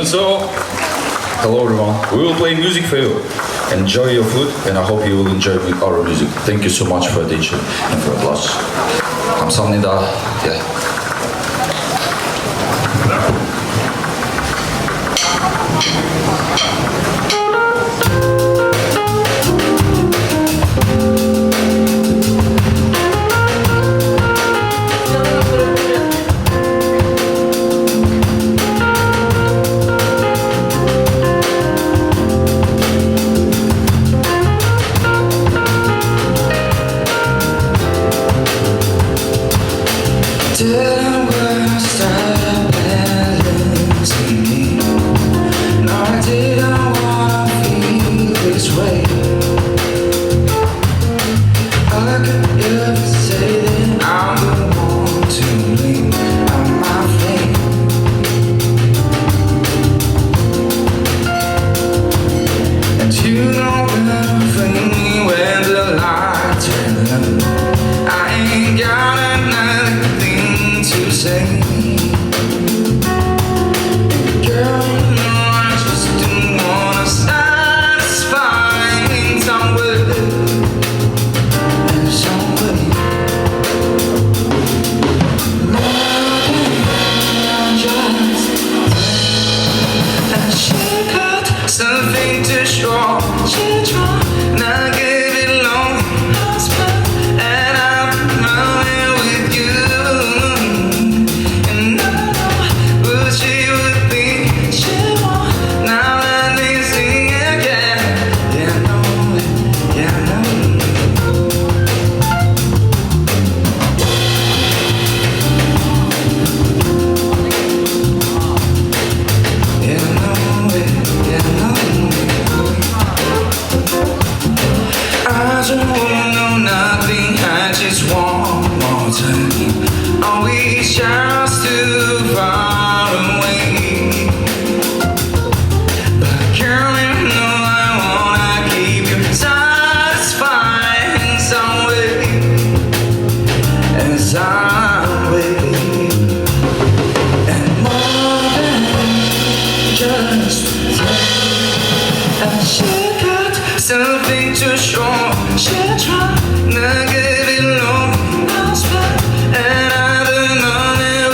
So, hello everyone. We will play music for you. Enjoy your food, and I hope you will enjoy our music. Thank you so much for attention and for applause. 감사합니다. Yeah. Didn't wanna stop balancing me. No, I didn't wanna feel this way. All I could ever say that I'm the one to blame. I'm my flame. And you know gonna frame me when the lights turn up. I ain't got another to say. Girl, you know I just didn't wanna satisfy in some way. In some way. More than just and she got something to show. She tried not get it long. And I'm running with you. Are we just too far away? But girl, you know I wanna keep you satisfied in some way. In some way. And more than just and she got something to show. She tried to get it long. And I've been running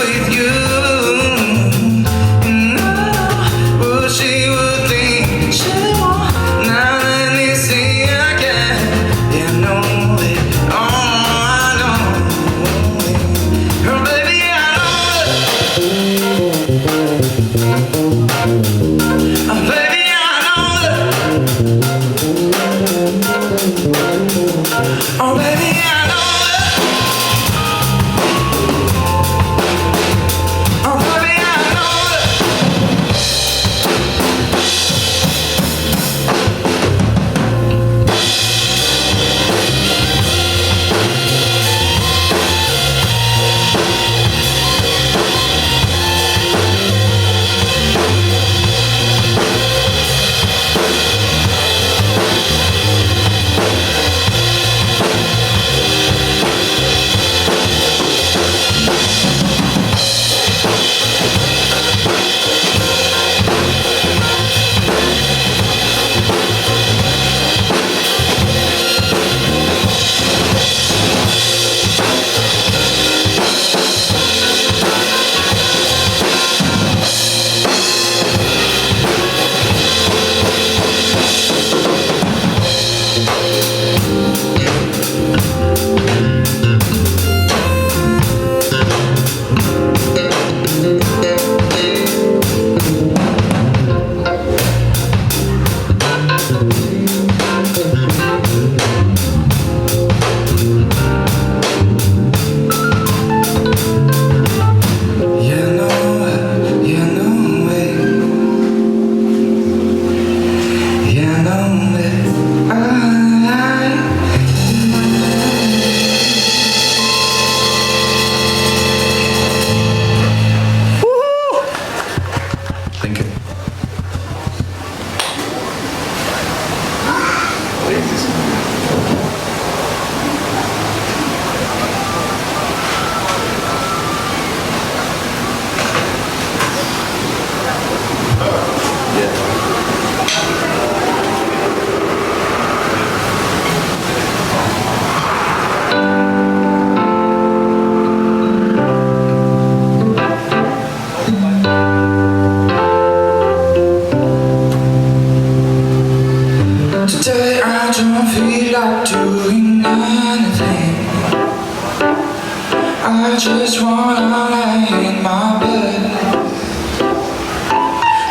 I just wanna lay in my bed.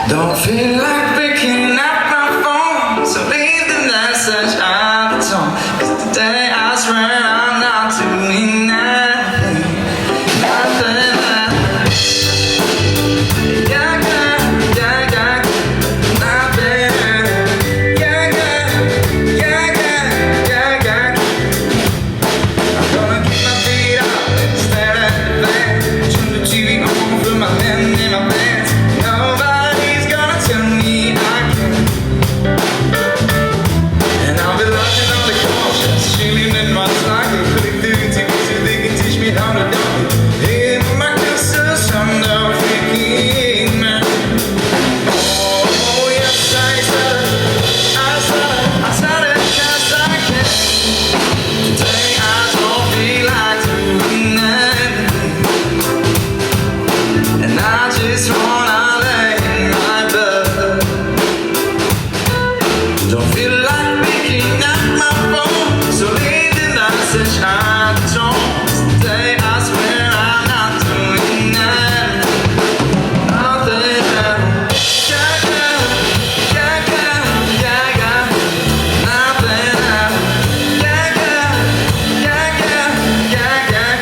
Don't feel like picking up my phone, so leave the message at the tone. 'Cause today I swear I'm not doing nothing. Nothing. Yeah, yeah, yeah, yeah. Nothing. Yeah, yeah, yeah, yeah, yeah, yeah. I'm gonna keep my feet up and stare at the fan. Turn the TV on, put my hand in my pants. Nobody's gonna tell me I can't. And I'll be looking on the conscience, chilling in my socket, putting through TV so they can teach me how to do it. Hey, my kisses, I'm no freaking man. Oh, yes, I said it, I said it, I said it, yes, I can. Today I don't feel like doing anything, and I just wanna lay in my bed. Don't feel like picking up my phone, so leave the message at the tone. Today I swear I'm not doing anything. Nothing at all. Yeah, yeah, yeah, yeah, yeah, yeah. Nothing at all. Yeah, yeah, yeah, yeah, yeah, yeah.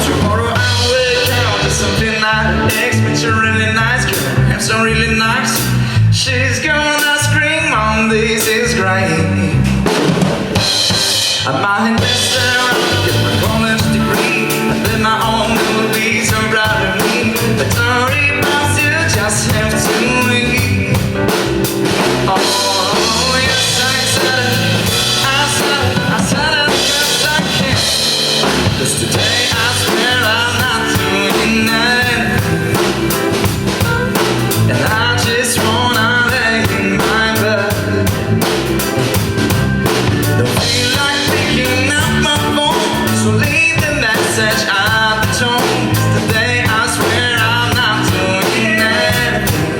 Tomorrow I'll wake up to something that makes me a really nice girl. I'm so really nice. She's gonna scream on this is great. I might invest around, get my college degree, and then my own movies are proud of me. But don't worry about you, just have to leave. Oh, yes, I said it, I said it, I said it, yes, I can. 'Cause today I swear I'm not doing anything, and I just wanna lay in my bed. Don't feel like picking up my phone, so leave the message at the tone. 'Cause today I swear I'm not doing anything.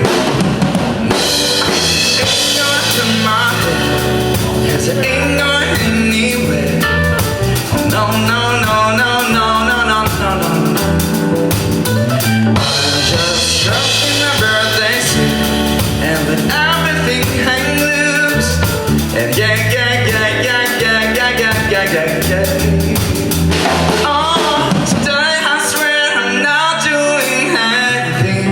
Ain't going to my head, 'cause it ain't going anywhere. Oh, no, no, no, no, no, no, no, no, no, no. I just struck in my birthday suit and let everything hang loose. And yeah, yeah, yeah, yeah, yeah, yeah, yeah, yeah, yeah, yeah. Oh, today I swear I'm not doing anything,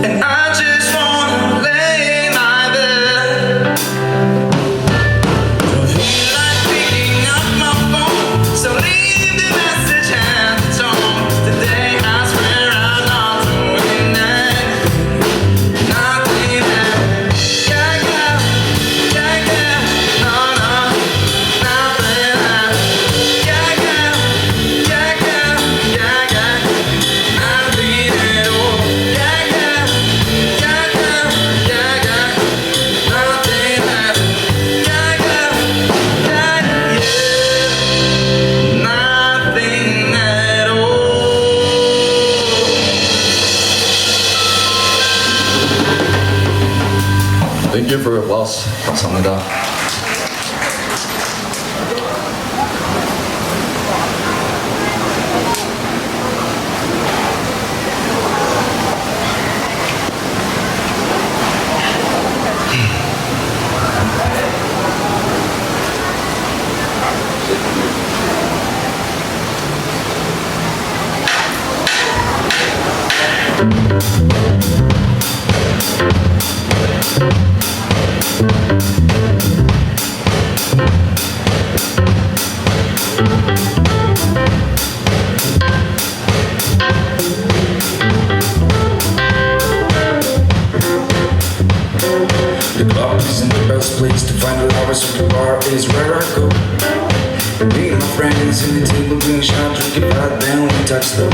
and I just wanna lay in my bed. Don't feel like picking up my phone, so leave the message at the tone. 'Cause today I swear I'm not doing anything. Nothing at all. Yeah, yeah, yeah, yeah, no, no. Nothing at all. Yeah, yeah, yeah, yeah, yeah, yeah. Nothing at all. Yeah, yeah, yeah, yeah, yeah, yeah. Nothing at all. Yeah, yeah, yeah, yeah. Nothing at all. Thank you for your applause. 감사합니다. The club isn't the best place to find the lovers, so the bar is where I go. Me and my friends in the table doing shot, drinking back, then we touch the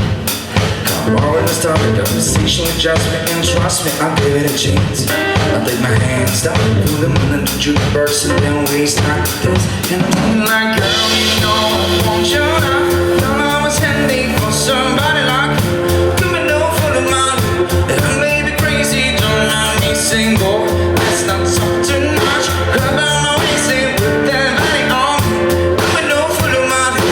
come over and start the conversation with just me, and trust me, I'll give it a chance. I'll take my hands down, put them in the jukebox, and then we start to dance. And I'm like, girl, you know I want you now. Don't always handy for somebody like you. Give me no full of money, and I may be crazy, don't mind me single. Let's not talk too much, grab on my waist and put that body on me. Give me no full of money.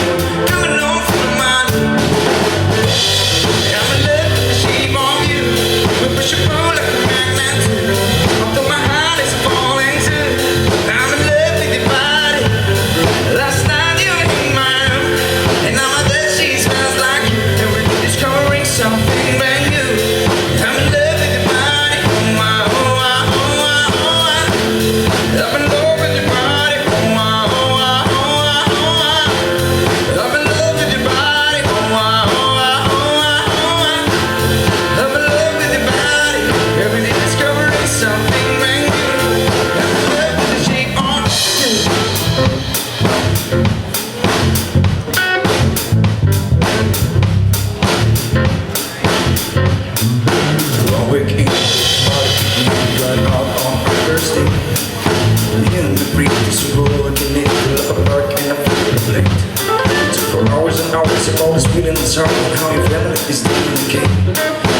you're always feeling sorry and how your family is doing okay.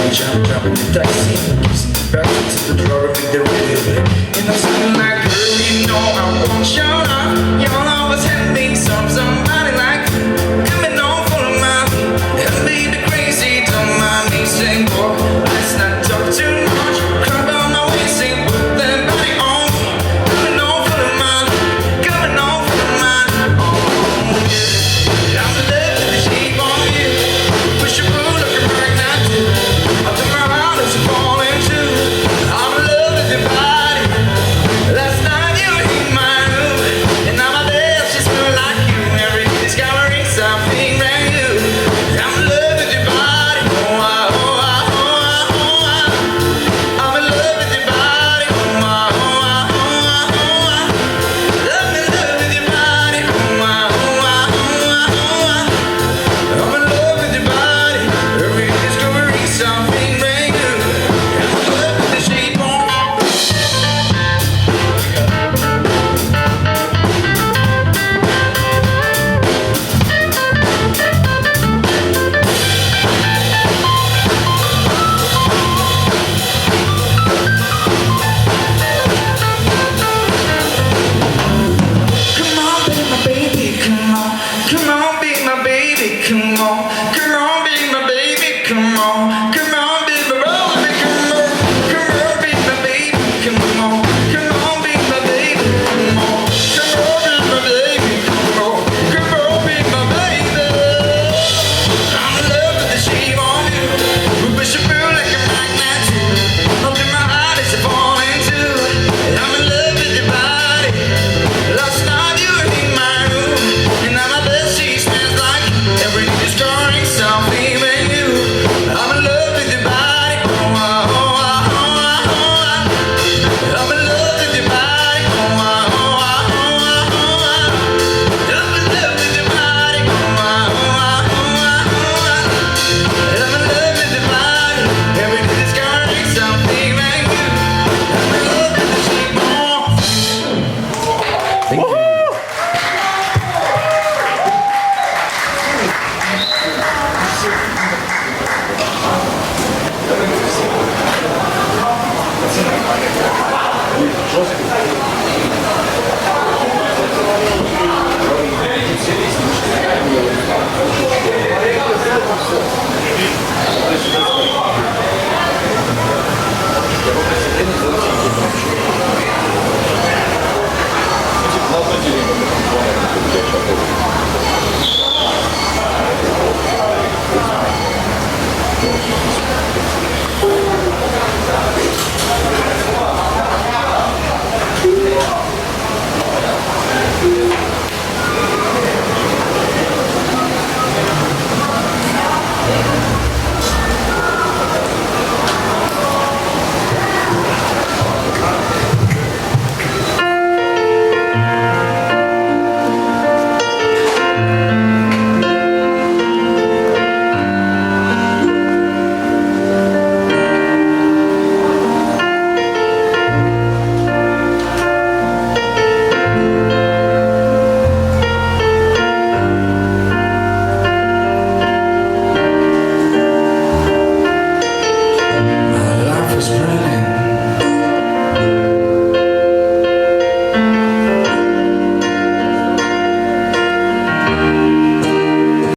You jump in the taxi, kissing the back to the driver with the radio play. And I'm singing like, girl, you know I want your love. You'll always have me some